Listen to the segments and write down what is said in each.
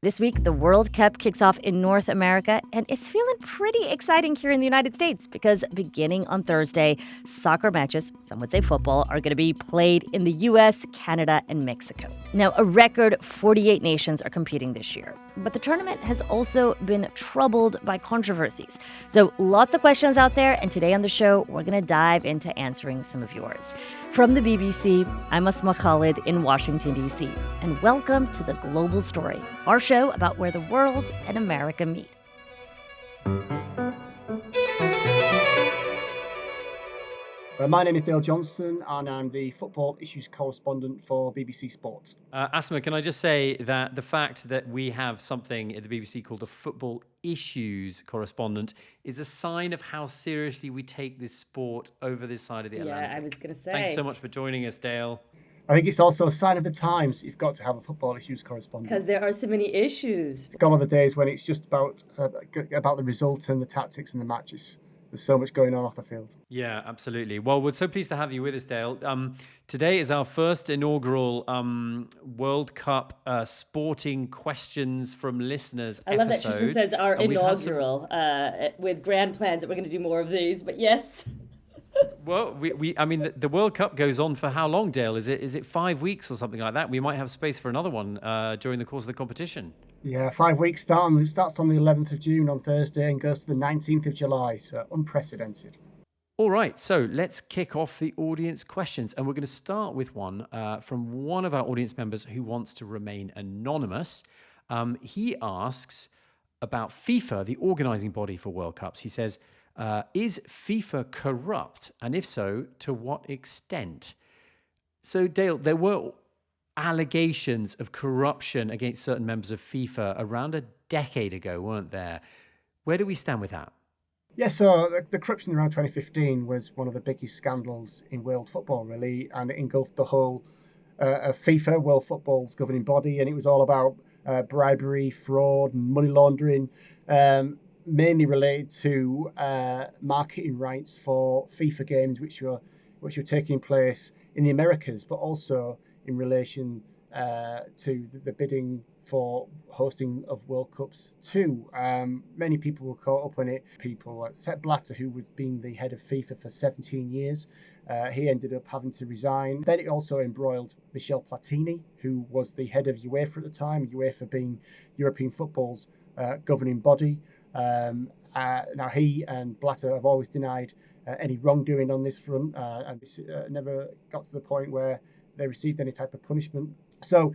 This week, the World Cup kicks off in North America, and it's feeling pretty exciting here in the United States because beginning on Thursday, soccer matches, some would say football, are going to be played in the U.S., Canada, and Mexico. Now, a record 48 nations are competing this year, but the tournament has also been troubled by controversies. So lots of questions out there, and today on the show, we're going to dive into answering some of yours. From the BBC, I'm Asma Khalid in Washington, D.C., and welcome to The Global Story, our show about where the world and America meet. My name is Dale Johnson, and I'm the football issues correspondent for BBC Sports. Asma, can I just say that the fact that we have something at the BBC called a football issues correspondent is a sign of how seriously we take this sport over this side of the Atlantic. Yeah, I was going to say. Thanks so much for joining us, Dale. I think it's also a sign of the times. You've got to have a football issues correspondent. Because there are so many issues. Gone are the days when it's just about the result and the tactics and the matches. There's so much going on off the field. Yeah, absolutely. Well, we're so pleased to have you with us, Dale. Today is our first inaugural World Cup sporting questions from listeners I love episode. that Tristan says our inaugural with grand plans that we're going to do more of these, but yes. Well, I mean, the World Cup goes on for how long, Dale? Is it 5 weeks or something like that? We might have space for another one during the course of the competition. Yeah, 5 weeks start. It starts on the 11th of June on Thursday and goes to the 19th of July. So unprecedented. All right, so let's kick off the audience questions. And we're going to start with one from one of our audience members who wants to remain anonymous. He asks about FIFA, the organising body for World Cups. He says, is FIFA corrupt? And if so, to what extent? So, Dale, there were allegations of corruption against certain members of FIFA around a decade ago, weren't there? Where do we stand with that? Yeah, so the corruption around 2015 was one of the biggest scandals in world football, really, and it engulfed the whole of FIFA, world football's governing body, and it was all about bribery, fraud, and money laundering, mainly related to marketing rights for FIFA games, which were taking place in the Americas, but also in relation to the bidding for hosting of World Cups too. Many people were caught up in it. People like Blatter, who was being the head of FIFA for 17 years, he ended up having to resign. Then it also embroiled Michel Platini, who was the head of UEFA at the time, UEFA being European football's governing body. Now he and Blatter have always denied any wrongdoing on this front, and never got to the point where they received any type of punishment. So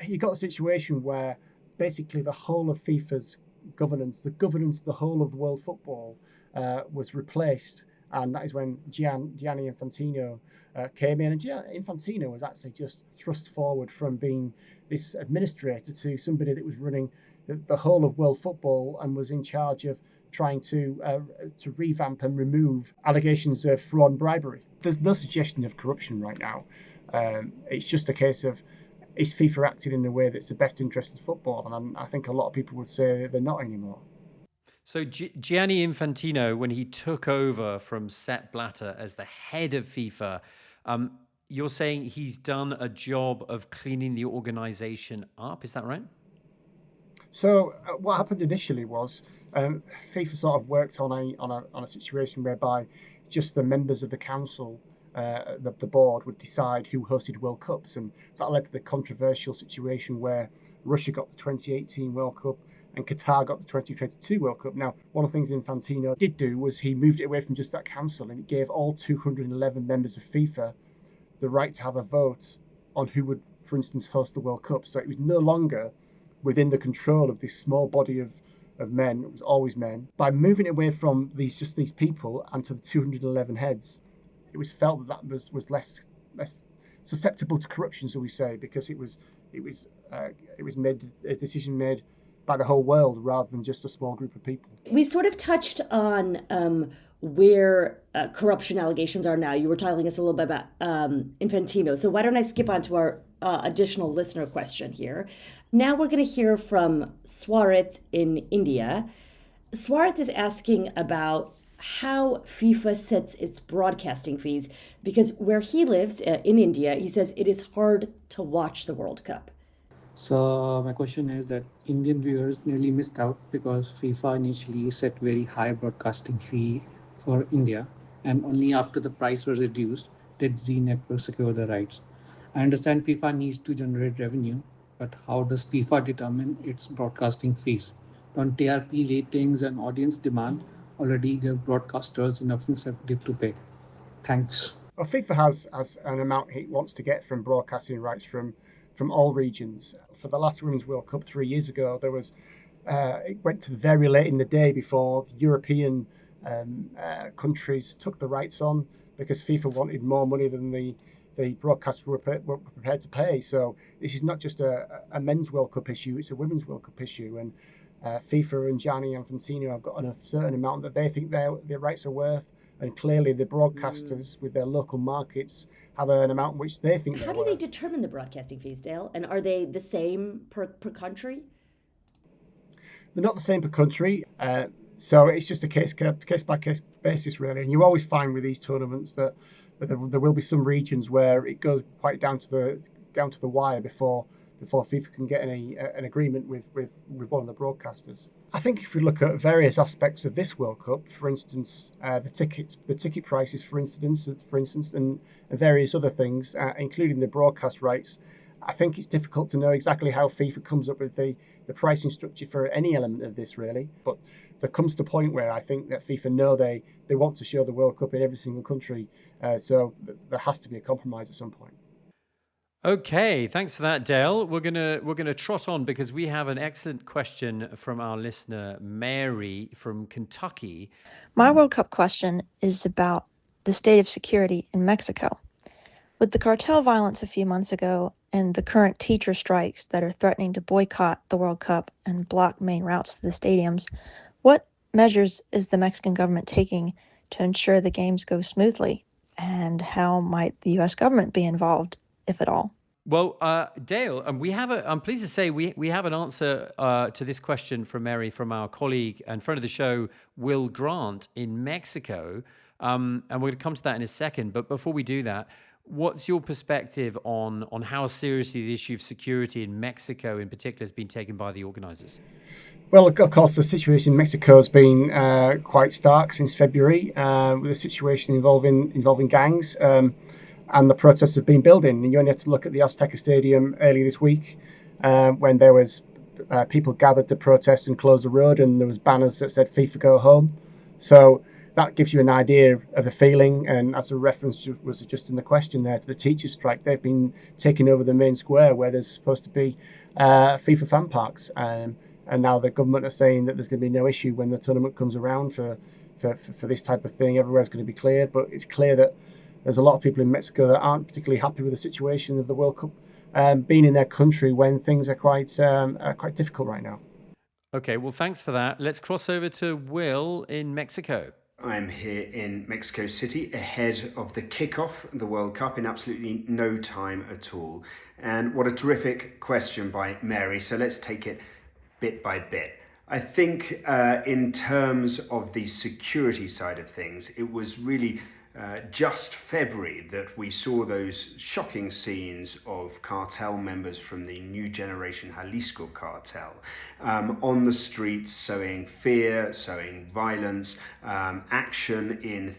you got a situation where basically the whole of FIFA's governance, the whole of the world football, was replaced, and that is when Gianni Infantino came in. And Gianni Infantino was actually just thrust forward from being this administrator to somebody that was running the whole of world football and was in charge of trying to revamp and remove allegations of fraud and bribery. There's no suggestion of corruption right now. It's just a case of, is FIFA acting in a way that's the best interest of football? And I think a lot of people would say they're not anymore. So Gianni Infantino, when he took over from Sepp Blatter as the head of FIFA, you're saying he's done a job of cleaning the organization up, is that right? So what happened initially was FIFA sort of worked on a situation whereby just the members of the council, the board, would decide who hosted World Cups, and that led to the controversial situation where Russia got the 2018 World Cup and Qatar got the 2022 World Cup. Now, one of the things Infantino did do was he moved it away from just that council, and it gave all 211 members of FIFA the right to have a vote on who would, for instance, host the World Cup. So it was no longer within the control of this small body of men. It was always men. By moving it away from these people and to the 211 heads, it was felt that was less susceptible to corruption, so we say, because it was made a decision made by the whole world rather than just a small group of people. We sort of touched on where corruption allegations are now. You were telling us a little bit about Infantino. So why don't I skip on to our additional listener question here. Now we're going to hear from Swarit in India. Swarit is asking about how FIFA sets its broadcasting fees, because where he lives in India, he says it is hard to watch the World Cup. So my question is that Indian viewers nearly missed out because FIFA initially set very high broadcasting fee for India, and only after the price was reduced did Z Network secure the rights. I understand FIFA needs to generate revenue, but how does FIFA determine its broadcasting fees? Don't TRP ratings and audience demand already give broadcasters enough incentive to pay? Thanks. Well, FIFA has an amount it wants to get from broadcasting rights from all regions. For the last Women's World Cup 3 years ago, there was it went to very late in the day before the European countries took the rights on because FIFA wanted more money than the broadcasters were prepared to pay. So this is not just a men's World Cup issue; it's a women's World Cup issue, and FIFA and Gianni Infantino have got a certain amount that they think their rights are worth. And clearly, the broadcasters with their local markets have an amount which they think How they're do they worth. determine the broadcasting fees, Dale? And are they the same per country? They're not the same per country, so it's just a case by case basis, really. And you always find with these tournaments that there will be some regions where it goes quite down to the wire before FIFA can get an agreement with one of the broadcasters. I think if we look at various aspects of this World Cup, for instance, the ticket prices, for instance, and various other things, including the broadcast rights, I think it's difficult to know exactly how FIFA comes up with the pricing structure for any element of this, really. But there comes to a point where I think that FIFA know they want to show the World Cup in every single country, so there has to be a compromise at some point. Okay, thanks for that, Dale. We're gonna trot on because we have an excellent question from our listener Mary from Kentucky. My World Cup question is about the state of security in Mexico. With the cartel violence a few months ago and the current teacher strikes that are threatening to boycott the World Cup and block main routes to the stadiums, what measures is the Mexican government taking to ensure the games go smoothly? And how might the U.S. government be involved, if at all? Well, Dale, and I'm pleased to say we have an answer to this question from Mary from our colleague and friend of the show, Will Grant in Mexico. And we're going to come to that in a second. But before we do that, what's your perspective on how seriously the issue of security in Mexico in particular has been taken by the organizers? Well, of course, the situation in Mexico has been quite stark since February, with a situation involving gangs, and the protests have been building. And you only have to look at the Azteca Stadium earlier this week, when there was people gathered to protest and close the road, and there was banners that said "FIFA Go Home." So that gives you an idea of the feeling. And as a reference was just in the question there to the teachers' strike, they've been taking over the main square where there's supposed to be FIFA fan parks. And now the government are saying that there's going to be no issue when the tournament comes around for this type of thing. Everywhere's going to be cleared, but it's clear that there's a lot of people in Mexico that aren't particularly happy with the situation of the World Cup being in their country when things are quite difficult right now. Okay, well, thanks for that. Let's cross over to Will in Mexico. I'm here in Mexico City ahead of the kickoff of the World Cup in absolutely no time at all. And what a terrific question by Mary. So let's take it bit by bit. I think in terms of the security side of things, it was really just February that we saw those shocking scenes of cartel members from the New Generation Jalisco cartel on the streets, sowing fear, sowing violence, action in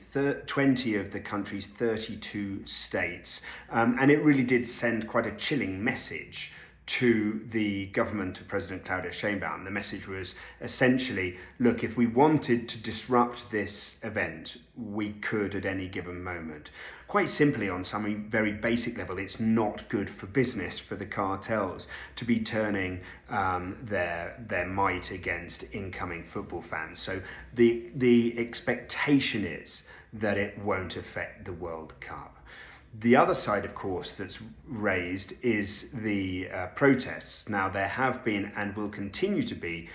20 of the country's 32 states. And it really did send quite a chilling message to the government of President Claudia Sheinbaum. The message was essentially, look, if we wanted to disrupt this event, we could at any given moment. Quite simply, on some very basic level, it's not good for business for the cartels to be turning their might against incoming football fans. So the expectation is that it won't affect the World Cup. The other side, of course, that's raised is the protests. Now, there have been and will continue to be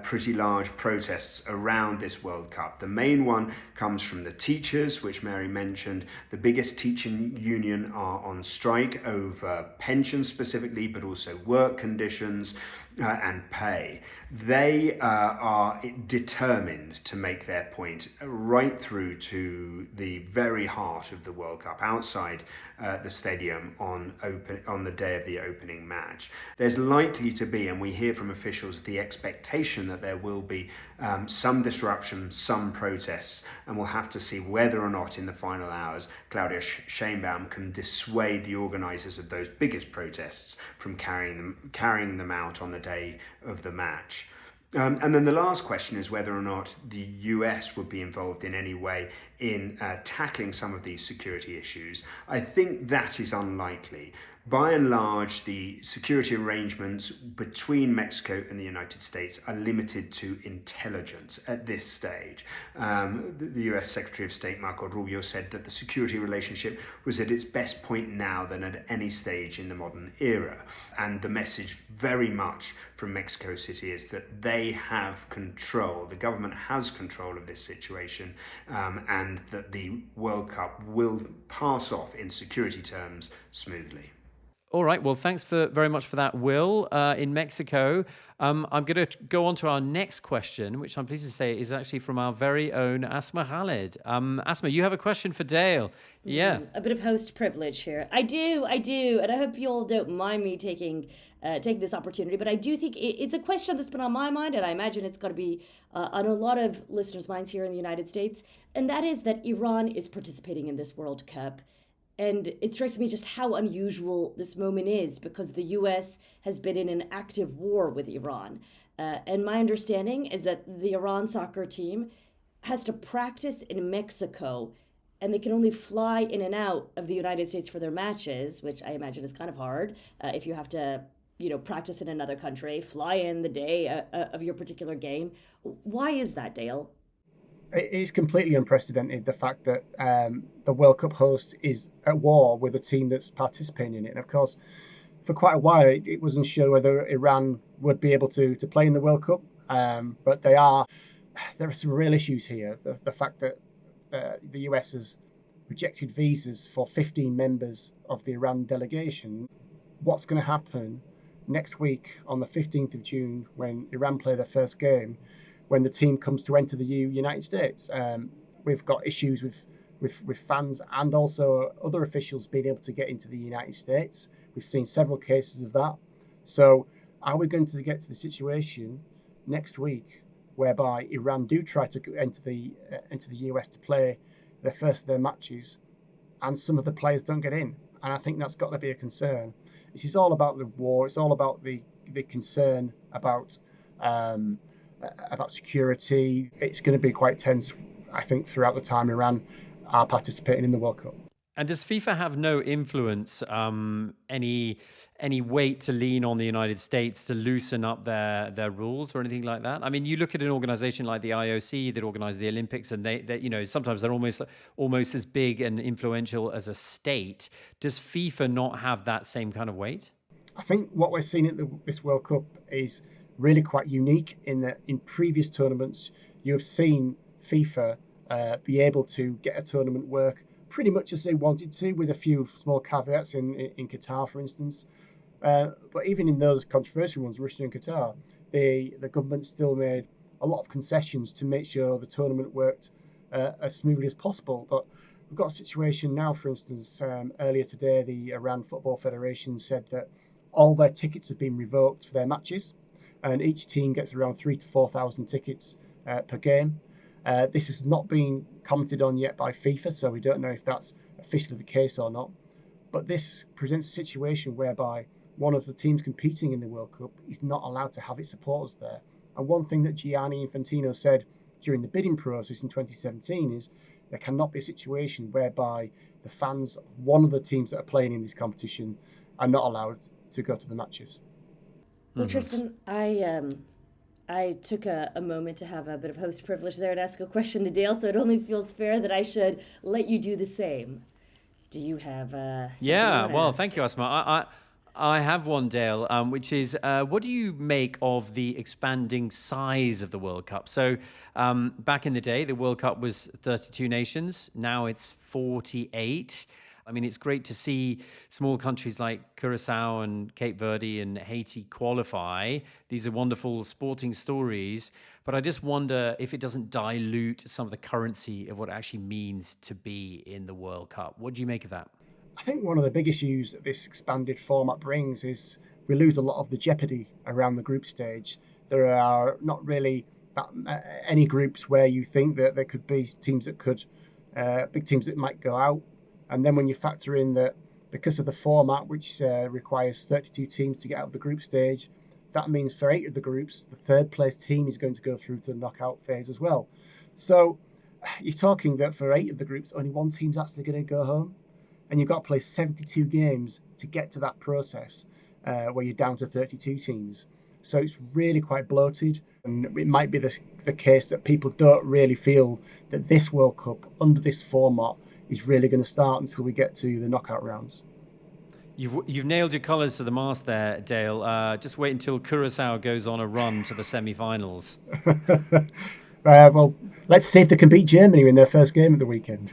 pretty large protests around this World Cup. The main one comes from the teachers, which Mary mentioned. The biggest teaching union are on strike over pensions specifically, but also work conditions. and pay. They are determined to make their point right through to the very heart of the World Cup, outside the stadium on the day of the opening match. There's likely to be, and we hear from officials, the expectation that there will be some disruption, some protests, and we'll have to see whether or not in the final hours Claudia Sheinbaum can dissuade the organisers of those biggest protests from carrying them out on the day of the match. And then the last question is whether or not the US would be involved in any way in tackling some of these security issues. I think that is unlikely. By and large, the security arrangements between Mexico and the United States are limited to intelligence at this stage. The US Secretary of State Marco Rubio said that the security relationship was at its best point now than at any stage in the modern era. And the message very much from Mexico City is that they have control, the government has control of this situation, and that the World Cup will pass off in security terms smoothly. All right. Well, thanks very much for that, Will. In Mexico, I'm going to go on to our next question, which I'm pleased to say is actually from our very own Asma Khalid. Asma, you have a question for Dale. Yeah. A bit of host privilege here. I do. And I hope you all don't mind me taking this opportunity. But I do think it's a question that's been on my mind, and I imagine it's going to be on a lot of listeners' minds here in the United States. And that is that Iran is participating in this World Cup. And it strikes me just how unusual this moment is, because the US has been in an active war with Iran. And my understanding is that the Iran soccer team has to practice in Mexico, and they can only fly in and out of the United States for their matches, which I imagine is kind of hard if you have to, practice in another country, fly in the day of your particular game. Why is that, Dale? It's completely unprecedented, the fact that the World Cup host is at war with a team that's participating in it. And of course, for quite a while, it wasn't sure whether Iran would be able to play in the World Cup. But there are some real issues here. The fact that the US has rejected visas for 15 members of the Iran delegation. What's going to happen next week on the 15th of June when Iran play their first game, when the team comes to enter the United States? We've got issues with fans and also other officials being able to get into the United States. We've seen several cases of that. So are we going to get to the situation next week whereby Iran do try to enter the US to play their first of their matches, and some of the players don't get in? And I think that's got to be a concern. This is all about the war. It's all about the concern about security. It's going to be quite tense, I think, throughout the time Iran are participating in the World Cup. And does FIFA have no influence, any weight to lean on the United States to loosen up their rules or anything like that? I mean, you look at an organization like the IOC that organizes the Olympics, and they sometimes they're almost as big and influential as a state. Does FIFA not have that same kind of weight? I think what we're seeing at this World Cup is really quite unique in that in previous tournaments, you have seen FIFA be able to get a tournament work pretty much as they wanted to, with a few small caveats in Qatar, for instance. But even in those controversial ones, Russia and Qatar, the government still made a lot of concessions to make sure the tournament worked as smoothly as possible. But we've got a situation now, for instance, earlier today, the Iran Football Federation said that all their tickets have been revoked for their matches, and each team gets around 3,000 to 4,000 tickets per game. This has not been commented on yet by FIFA, so we don't know if that's officially the case or not. But this presents a situation whereby one of the teams competing in the World Cup is not allowed to have its supporters there. And one thing that Gianni Infantino said during the bidding process in 2017 is there cannot be a situation whereby the fans of one of the teams that are playing in this competition are not allowed to go to the matches. Well, Tristan, I took a moment to have a bit of host privilege there and ask a question to Dale, so it only feels fair that I should let you do the same. Do you have Thank you, Asma. I have one, Dale, which is, what do you make of the expanding size of the World Cup? So back in the day, the World Cup was 32 nations. Now it's 48. I mean, it's great to see small countries like Curacao and Cape Verde and Haiti qualify. These are wonderful sporting stories. But I just wonder if it doesn't dilute some of the currency of what it actually means to be in the World Cup. What do you make of that? I think one of the big issues that this expanded format brings is we lose a lot of the jeopardy around the group stage. There are not really any groups where you think that there could be teams that could, big teams that might go out. And then when you factor in that because of the format, which requires 32 teams to get out of the group stage, that means for 8 of the groups, the third place team is going to go through to the knockout phase as well. So you're talking that for 8 of the groups, only one team's actually going to go home. And you've got to play 72 games to get to that process where you're down to 32 teams. So it's really quite bloated. And it might be the case that people don't really feel that this World Cup under this format is really going to start until we get to the knockout rounds. You've nailed your colours to the mast there, Dale. Just wait until Curacao goes on a run to the semi-finals. Well, let's see if they can beat Germany in their first game at the weekend.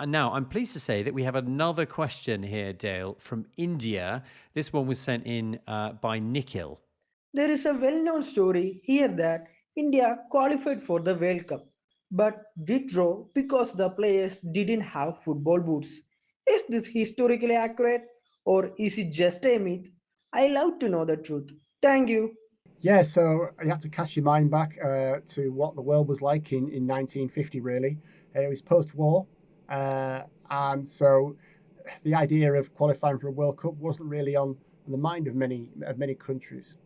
And now I'm pleased to say that we have another question here, Dale, from India. This one was sent in by Nikhil. There is a well known story here that India qualified for the World Cup but withdrew because the players didn't have football boots. Is this historically accurate or is it just a myth? I love to know the truth. Thank you. Yeah, so you have to cast your mind back to what the world was like in 1950, really. It was post-war. And so the idea of qualifying for a World Cup wasn't really on the mind of many countries.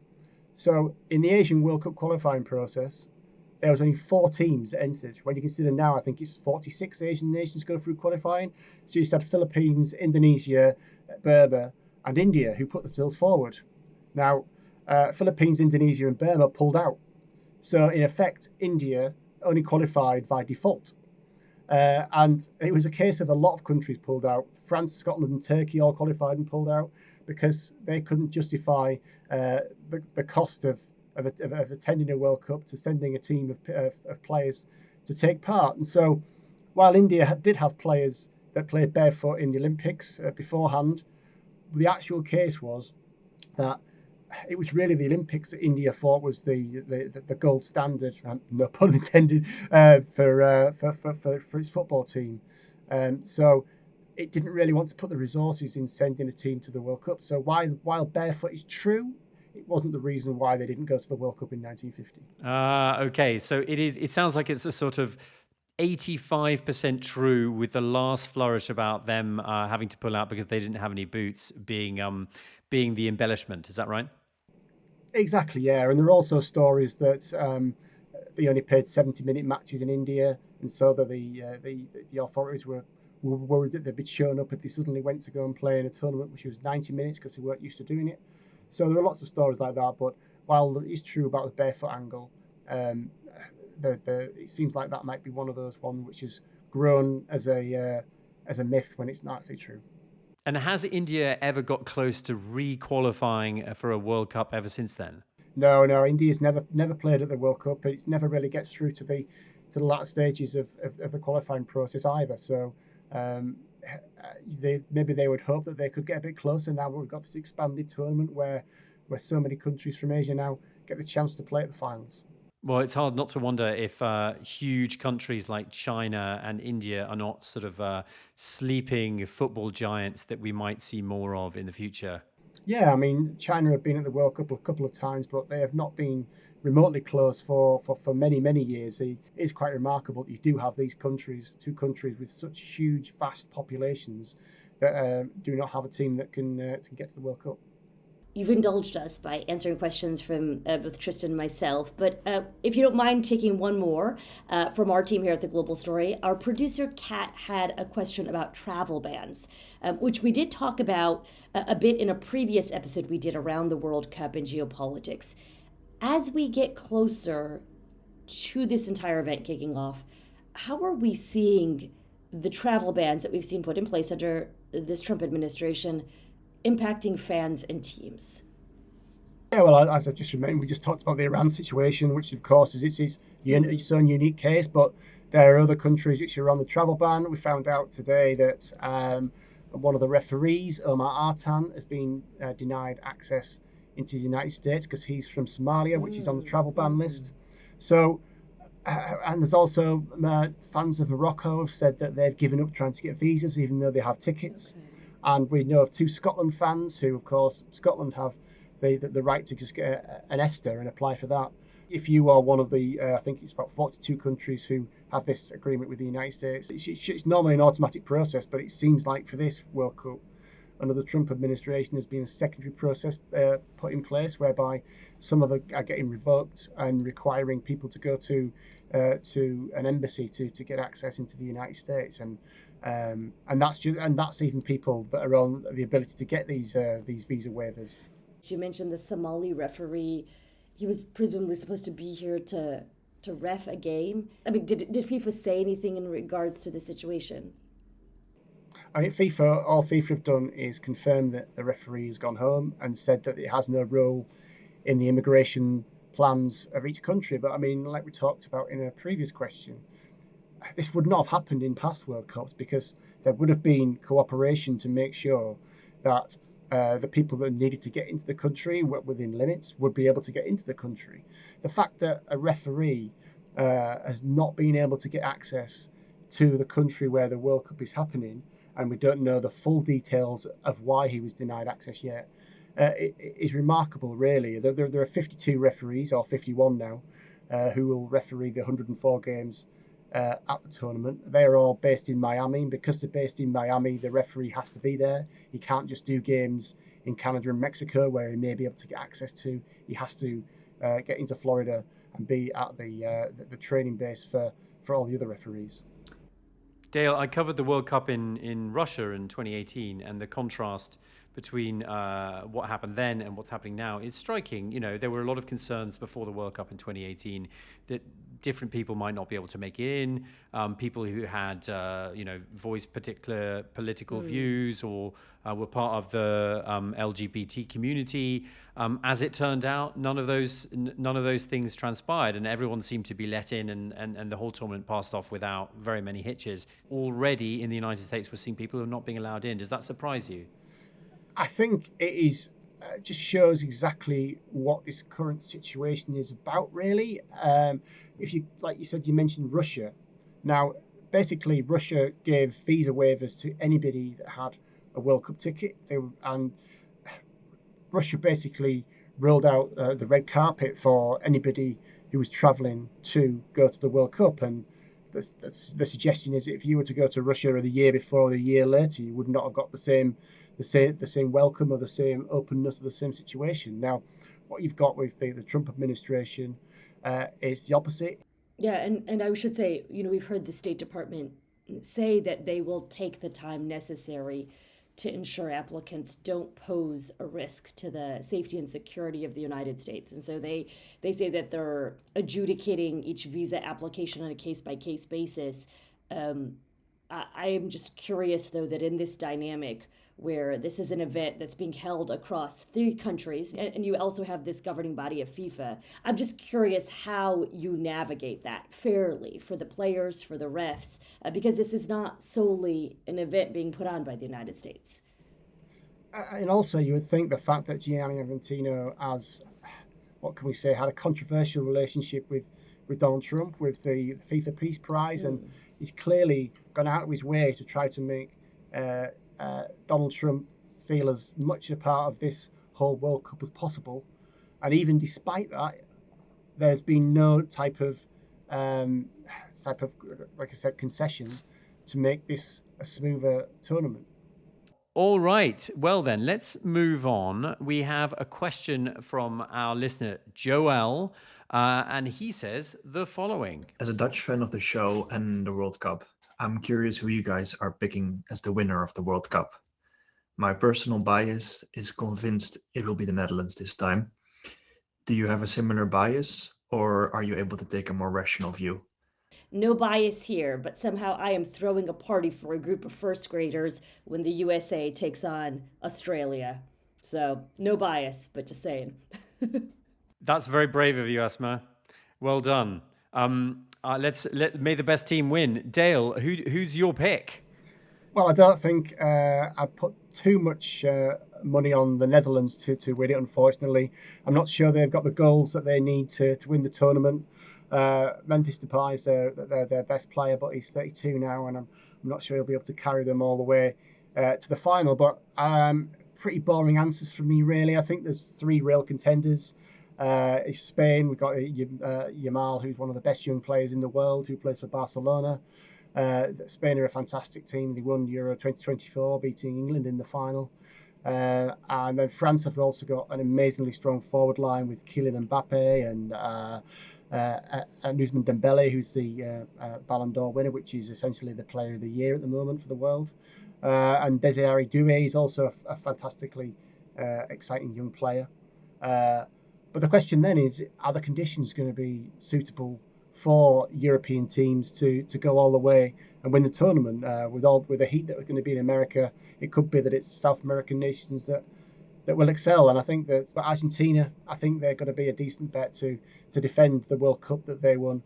So in the Asian World Cup qualifying process, there was only 4 teams that entered. When you consider now, I think it's 46 Asian nations go through qualifying. So you just had Philippines, Indonesia, Burma, and India who put themselves forward. Now, Philippines, Indonesia, and Burma pulled out. So in effect, India only qualified by default. And it was a case of a lot of countries pulled out. France, Scotland, and Turkey all qualified and pulled out because they couldn't justify the cost of attending a World Cup to sending a team of players to take part. And so while India did have players that played barefoot in the Olympics beforehand, the actual case was that it was really the Olympics that India thought was the gold standard, no pun intended, for its football team. So it didn't really want to put the resources in sending a team to the World Cup. So while barefoot is true, it wasn't the reason why they didn't go to the World Cup in 1950. Okay, so it sounds like it's a sort of 85% true, with the last flourish about them having to pull out because they didn't have any boots being the embellishment. Is that right? Exactly, yeah. And there are also stories that they only played 70-minute matches in India, and so that the authorities were worried that they'd be shown up if they suddenly went to go and play in a tournament which was 90 minutes because they weren't used to doing it. So there are lots of stories like that. But while it is true about the barefoot angle, it seems like that might be one of those ones which has grown as a myth when it's not actually true. And has India ever got close to re-qualifying for a World Cup ever since then? No. India's never played at the World Cup. It never really gets through to the latter stages of the qualifying process either. So maybe they would hope that they could get a bit closer now. We've got this expanded tournament where so many countries from Asia now get the chance to play at the finals. Well, it's hard not to wonder if huge countries like China and India are not sort of sleeping football giants that we might see more of in the future. Yeah, I mean, China have been at the World Cup a couple of times, but they have not been remotely close for many, many years. It is quite remarkable that you do have these countries, 2 countries with such huge, vast populations that do not have a team that can get to the World Cup. You've indulged us by answering questions from both Tristan and myself, but if you don't mind taking one more from our team here at The Global Story, our producer Kat had a question about travel bans, which we did talk about a bit in a previous episode we did around the World Cup and geopolitics. As we get closer to this entire event kicking off, how are we seeing the travel bans that we've seen put in place under this Trump administration impacting fans and teams? Yeah, well, as I just remembered, we just talked about the Iran situation, which of course is its own unique case, but there are other countries which are on the travel ban. We found out today that One of the referees, Omar Artan, has been denied access into the United States because he's from Somalia, which is on the travel ban list. So, and there's also fans of Morocco have said that they've given up trying to get visas, even though they have tickets. Okay. And we know of 2 Scotland fans who, of course, Scotland have the right to just get an ESTA and apply for that. If you are one of the, I think it's about 42 countries who have this agreement with the United States, it's normally an automatic process, but it seems like for this World Cup, under the Trump administration, there's been a secondary process put in place whereby some of them are getting revoked and requiring people to go to an embassy to get access into the United States, and that's even people that are on the ability to get these visa waivers. You mentioned the Somali referee. He was presumably supposed to be here to ref a game. I mean, did FIFA say anything in regards to the situation? I mean, all FIFA have done is confirm that the referee has gone home and said that it has no role in the immigration plans of each country. But I mean, like we talked about in a previous question, this would not have happened in past World Cups because there would have been cooperation to make sure that the people that needed to get into the country within limits would be able to get into the country. The fact that a referee has not been able to get access to the country where the World Cup is happening, and we don't know the full details of why he was denied access yet, it is remarkable, really. There are 52 referees, or 51 now, who will referee the 104 games at the tournament. They are all based in Miami, and because they're based in Miami, the referee has to be there. He can't just do games in Canada and Mexico where he may be able to get access to. He has to get into Florida and be at the training base for all the other referees. Dale, I covered the World Cup in Russia in 2018, and the contrast between what happened then and what's happening now is striking. You know, there were a lot of concerns before the World Cup in 2018 that different people might not be able to make it in, people who had, voiced particular political views or were part of the LGBT community. As it turned out, none of those things transpired, and everyone seemed to be let in, and the whole tournament passed off without very many hitches. Already in the United States, we're seeing people who are not being allowed in. Does that surprise you? I think it is just shows exactly what this current situation is about, really. If you, like you said, you mentioned Russia. Now, basically, Russia gave visa waivers to anybody that had a World Cup ticket, and Russia basically rolled out the red carpet for anybody who was travelling to go to the World Cup. And the suggestion is, if you were to go to Russia the year before or the year later, you would not have got the same welcome or the same openness or the same situation. Now, what you've got with the Trump administration is the opposite. Yeah, and I should say, we've heard the State Department say that they will take the time necessary to ensure applicants don't pose a risk to the safety and security of the United States. And so they say that they're adjudicating each visa application on a case-by-case basis. I am just curious, though, that in this dynamic where this is an event that's being held across 3 countries, and you also have this governing body of FIFA, I'm just curious how you navigate that fairly for the players, for the refs, because this is not solely an event being put on by the United States. And also, you would think the fact that Gianni Infantino has, what can we say, had a controversial relationship with Donald Trump, with the FIFA Peace Prize, and he's clearly gone out of his way to try to make Donald Trump feel as much a part of this whole World Cup as possible. And even despite that, there's been no type of, like I said, concession to make this a smoother tournament. All right. Well, then, let's move on. We have a question from our listener, Joel, and he says the following. As a Dutch fan of the show and the World Cup, I'm curious who you guys are picking as the winner of the World Cup. My personal bias is convinced it will be the Netherlands this time. Do you have a similar bias, or are you able to take a more rational view? No bias here, but somehow I am throwing a party for a group of first graders when the USA takes on Australia. So no bias, but just saying. That's very brave of you, Asma. Well done. May the best team win. Dale, who's your pick? Well, I don't think I put too much money on the Netherlands to win it, unfortunately. I'm not sure they've got the goals that they need to win the tournament. Memphis Depay is their best player, but he's 32 now, and I'm not sure he'll be able to carry them all the way to the final. But pretty boring answers from me, really. I think there's three real contenders. Spain, we've got Yamal, who's one of the best young players in the world, who plays for Barcelona. Spain are a fantastic team. They won Euro 2024, beating England in the final. And then France have also got an amazingly strong forward line with Kylian Mbappe and Ousmane Dembele, who's the Ballon d'Or winner, which is essentially the player of the year at the moment for the world. And Desiree Doué is also a fantastically exciting young player. But the question then is, are the conditions going to be suitable for European teams to go all the way and win the tournament? With the heat that was going to be in America, it could be that it's South American nations that will excel. And I think that for Argentina, I think they're going to be a decent bet to defend the World Cup that they won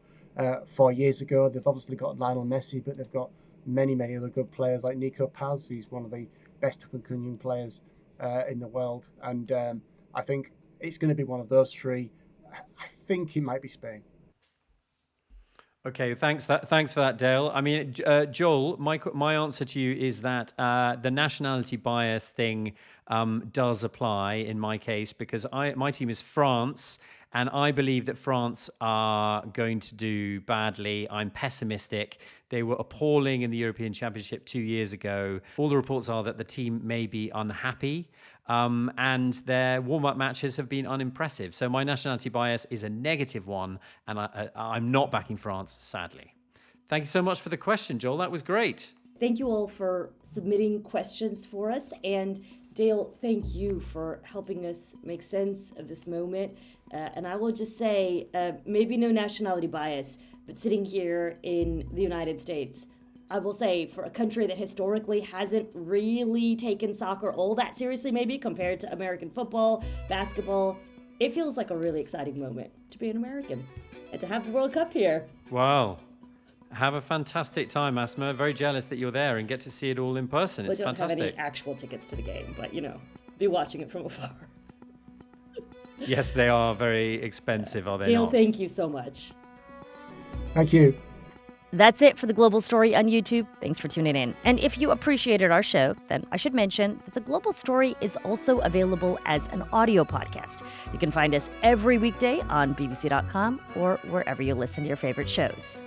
4 years ago. They've obviously got Lionel Messi, but they've got many other good players like Nico Paz, who's one of the best up-and-coming young players in the world. And I think it's going to be one of those three. I think it might be Spain. Okay, thanks for that, Dale. I mean, Joel, my answer to you is that the nationality bias thing does apply in my case, because my team is France, and I believe that France are going to do badly. I'm pessimistic. They were appalling in the European Championship 2 years ago. All the reports are that the team may be unhappy, and their warm-up matches have been unimpressive. So my nationality bias is a negative one, and I'm not backing France, sadly. Thank you so much for the question, Joel. That was great. Thank you all for submitting questions for us. And Dale, thank you for helping us make sense of this moment. And I will just say, maybe no nationality bias, but sitting here in the United States, I will say, for a country that historically hasn't really taken soccer all that seriously, maybe compared to American football, basketball, it feels like a really exciting moment to be an American and to have the World Cup here. Wow. Have a fantastic time, Asma. Very jealous that you're there and get to see it all in person. It's fantastic. We don't have any actual tickets to the game, but, be watching it from afar. Yes, they are very expensive, are they Dale, not? thank you so much. Thank you. That's it for The Global Story on YouTube. Thanks for tuning in. And if you appreciated our show, then I should mention that The Global Story is also available as an audio podcast. You can find us every weekday on bbc.com or wherever you listen to your favorite shows.